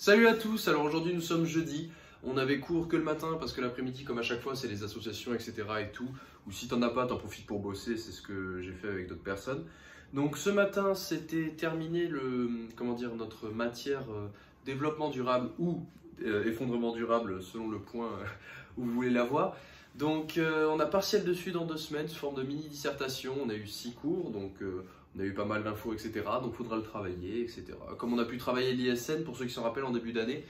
Salut à tous, alors aujourd'hui nous sommes jeudi, on avait cours que le matin parce que l'après-midi comme à chaque fois c'est les associations etc et tout, ou si t'en as pas t'en profites pour bosser, c'est ce que j'ai fait avec d'autres personnes. Donc ce matin c'était terminé notre matière développement durable ou effondrement durable selon le point où vous voulez l'avoir. Donc on a partiel dessus dans 2 semaines sous forme de mini-dissertation, on a eu 6 cours donc on a eu pas mal d'infos, etc. Donc il faudra le travailler, etc. Comme on a pu travailler l'ISN, pour ceux qui s'en rappellent, en début d'année.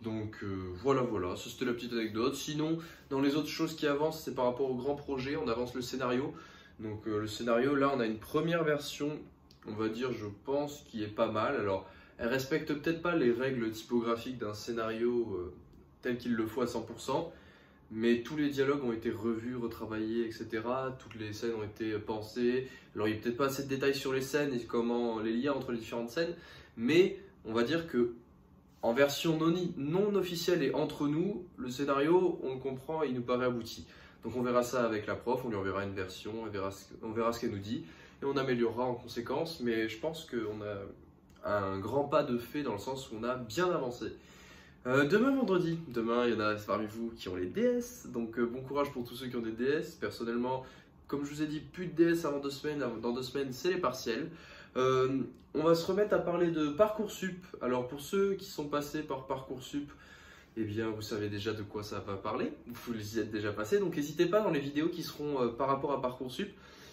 Donc voilà, ça c'était la petite anecdote. Sinon, dans les autres choses qui avancent, c'est par rapport au grand projet, on avance le scénario. Donc le scénario, là on a une première version, on va dire, je pense, qui est pas mal. Alors, elle respecte peut-être pas les règles typographiques d'un scénario tel qu'il le faut à 100%. Mais tous les dialogues ont été revus, retravaillés, etc. Toutes les scènes ont été pensées. Alors il n'y a peut-être pas assez de détails sur les scènes et comment les liens entre les différentes scènes, mais on va dire que en version non officielle et entre nous, le scénario, on le comprend et il nous paraît abouti. Donc on verra ça avec la prof, on lui enverra une version, on verra ce qu'elle nous dit et on améliorera en conséquence. Mais je pense qu'on a un grand pas de fait dans le sens où on a bien avancé. Demain vendredi, demain il y en a parmi vous qui ont les DS, donc bon courage pour tous ceux qui ont des DS. Personnellement, comme je vous ai dit, plus de DS avant 2 semaines, dans 2 semaines c'est les partiels. On va se remettre à parler de Parcoursup. Alors pour ceux qui sont passés par Parcoursup, eh bien vous savez déjà de quoi ça va parler, vous y êtes déjà passé, donc n'hésitez pas dans les vidéos qui seront par rapport à Parcoursup,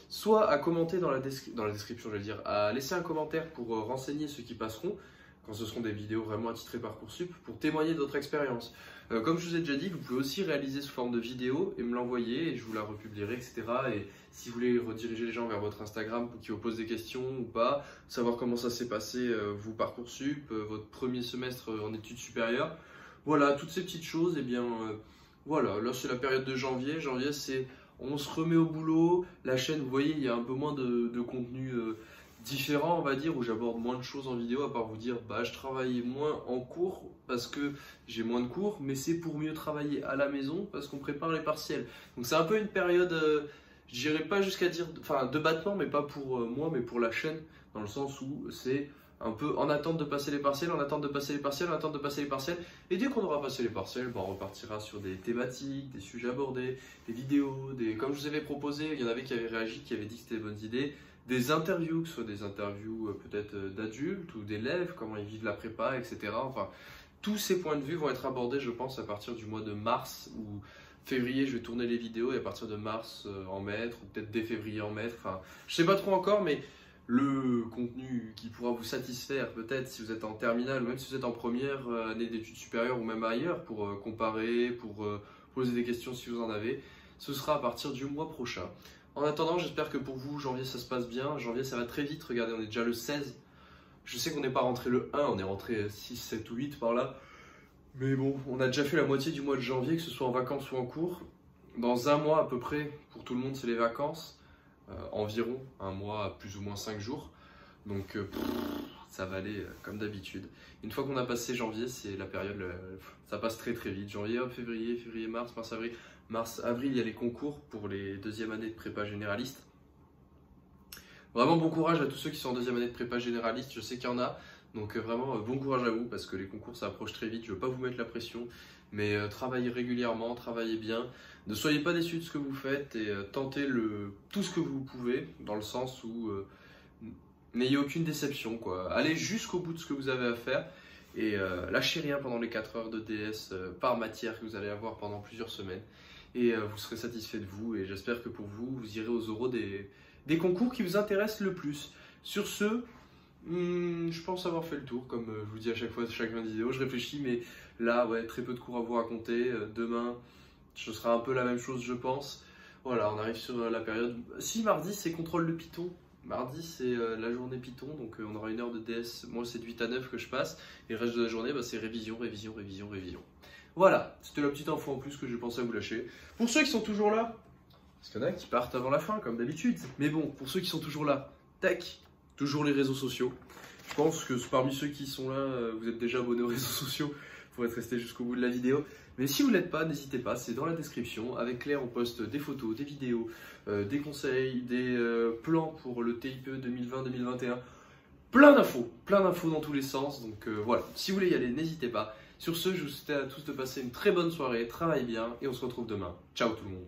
soit à commenter dans la description, je veux dire, à laisser un commentaire pour renseigner ceux qui passeront, quand ce seront des vidéos vraiment attitrées Parcoursup, pour témoigner de votre expérience. Comme je vous ai déjà dit, vous pouvez aussi réaliser sous forme de vidéo et me l'envoyer et je vous la republierai, etc. Et si vous voulez rediriger les gens vers votre Instagram pour qu'ils vous posent des questions ou pas, savoir comment ça s'est passé, vous Parcoursup, votre premier semestre en études supérieures, voilà, toutes ces petites choses, et bien voilà, là c'est la période de janvier. Janvier c'est on se remet au boulot, la chaîne, vous voyez, il y a un peu moins de contenu différent, on va dire, où j'aborde moins de choses en vidéo, à part vous dire bah je travaille moins en cours parce que j'ai moins de cours, mais c'est pour mieux travailler à la maison parce qu'on prépare les partiels. Donc c'est un peu une période, je dirais pas jusqu'à dire, enfin de battement, mais pas pour moi, mais pour la chaîne, dans le sens où c'est un peu en attente de passer les partiels, en attente de passer les partiels, en attente de passer les partiels. Et dès qu'on aura passé les partiels, bah, on repartira sur des thématiques, des sujets abordés, des vidéos, comme je vous avais proposé, il y en avait qui avaient réagi, qui avaient dit que c'était des bonnes idées. Des interviews, que ce soit des interviews peut-être d'adultes ou d'élèves, comment ils vivent la prépa, etc. Enfin, tous ces points de vue vont être abordés, je pense, à partir du mois de mars ou février. Je vais tourner les vidéos et à partir de mars en mettre, ou peut-être dès février en mettre. Enfin, je sais pas trop encore, mais le contenu qui pourra vous satisfaire, peut-être si vous êtes en terminale ou même si vous êtes en première année d'études supérieures ou même ailleurs, pour comparer, pour poser des questions si vous en avez, ce sera à partir du mois prochain. En attendant, j'espère que pour vous, janvier, ça se passe bien. Janvier, ça va très vite. Regardez, on est déjà le 16. Je sais qu'on n'est pas rentré le 1, on est rentré 6, 7 ou 8 par là. Mais bon, on a déjà fait la moitié du mois de janvier, que ce soit en vacances ou en cours. Dans un mois à peu près, pour tout le monde, c'est les vacances. Environ un mois, plus ou moins 5 jours. Donc, ça va aller comme d'habitude. Une fois qu'on a passé janvier, c'est la période, ça passe très très vite. Janvier, hop, février, mars, avril. Mars-avril, il y a les concours pour les 2e années de prépa généraliste. Vraiment bon courage à tous ceux qui sont en 2e année de prépa généraliste, je sais qu'il y en a. Donc vraiment bon courage à vous parce que les concours ça approche très vite, je ne veux pas vous mettre la pression. Mais travaillez régulièrement, travaillez bien. Ne soyez pas déçus de ce que vous faites et tentez tout ce que vous pouvez dans le sens où n'ayez aucune déception, quoi. Allez jusqu'au bout de ce que vous avez à faire. Et lâchez rien pendant les 4 heures de DS par matière que vous allez avoir pendant plusieurs semaines. Et vous serez satisfait de vous. Et j'espère que pour vous, vous irez aux oraux des concours qui vous intéressent le plus. Sur ce, je pense avoir fait le tour. Comme je vous dis à chaque fois, chaque vidéo, je réfléchis. Mais là, ouais, très peu de cours à vous raconter. Demain, ce sera un peu la même chose, je pense. Voilà, on arrive sur la période. Si, mardi, c'est contrôle de Python. Mardi, c'est la journée Python, donc on aura 1 heure de DS. Moi, c'est de 8 à 9 que je passe. Et le reste de la journée, bah, c'est révision. Voilà, c'était la petite info en plus que j'ai pensé à vous lâcher. Pour ceux qui sont toujours là, parce qu'il y en a qui partent avant la fin, comme d'habitude. Mais bon, pour ceux qui sont toujours là, tac, toujours les réseaux sociaux. Je pense que parmi ceux qui sont là, vous êtes déjà abonnés aux réseaux sociaux pour être resté jusqu'au bout de la vidéo. Mais si vous ne l'êtes pas, n'hésitez pas, c'est dans la description. Avec Claire, on poste des photos, des vidéos, des conseils, des plans pour le TIPE 2020-2021. plein d'infos dans tous les sens. Donc voilà, si vous voulez y aller, n'hésitez pas. Sur ce, je vous souhaite à tous de passer une très bonne soirée, travaillez bien et on se retrouve demain. Ciao tout le monde.